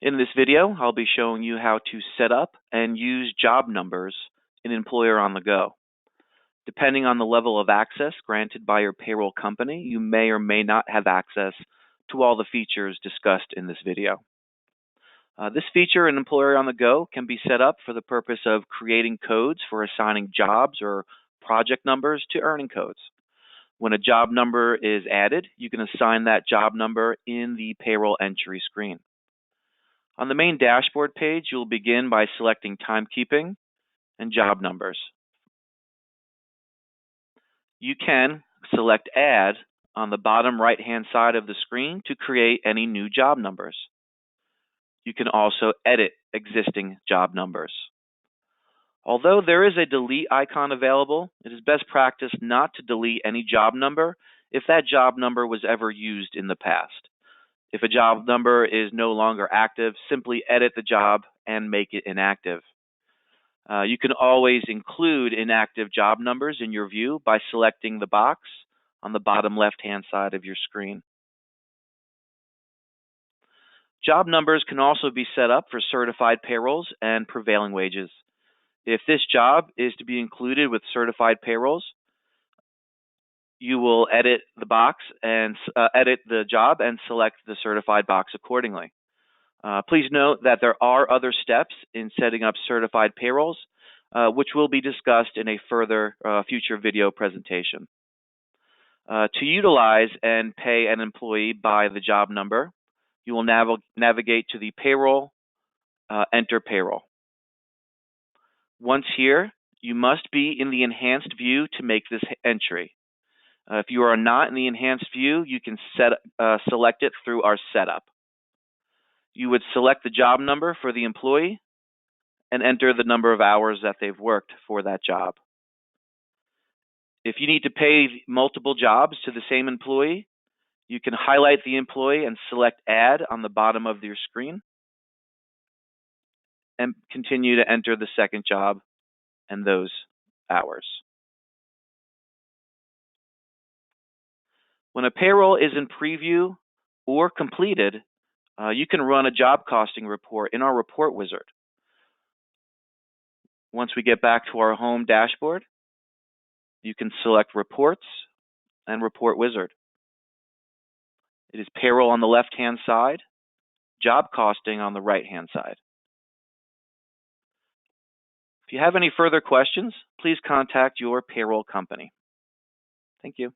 In this video, I'll be showing you how to set up and use job numbers in Employer on the Go. Depending on the level of access granted by your payroll company, you may or may not have access to all the features discussed in this video. This feature in Employer on the Go can be set up for the purpose of creating codes for assigning jobs or project numbers to earning codes. When a job number is added, you can assign that job number in the payroll entry screen. On the main dashboard page, you'll begin by selecting Timekeeping and Job Numbers. You can select Add on the bottom right-hand side of the screen to create any new job numbers. You can also edit existing job numbers. Although there is a delete icon available, it is best practice not to delete any job number if that job number was ever used in the past. If a job number is no longer active, simply edit the job and make it inactive. You can always include inactive job numbers in your view by selecting the box on the bottom left-hand side of your screen. Job numbers can also be set up for certified payrolls and prevailing wages. If this job is to be included with certified payrolls, you will edit the box and edit the job and select the certified box accordingly. Please note that there are other steps in setting up certified payrolls, which will be discussed in a further future video presentation. To utilize and pay an employee by the job number, you will navigate to the Payroll, enter Payroll. Once here, you must be in the enhanced view to make this entry. If you are not in the enhanced view, you can select it through our setup. You would select the job number for the employee and enter the number of hours that they've worked for that job. If you need to pay multiple jobs to the same employee, you can highlight the employee and select Add on the bottom of your screen and continue to enter the second job and those hours. When a payroll is in preview or completed, you can run a job costing report in our report wizard. Once we get back to our home dashboard, you can select Reports and Report Wizard. It is payroll on the left-hand side, job costing on the right-hand side. If you have any further questions, please contact your payroll company. Thank you.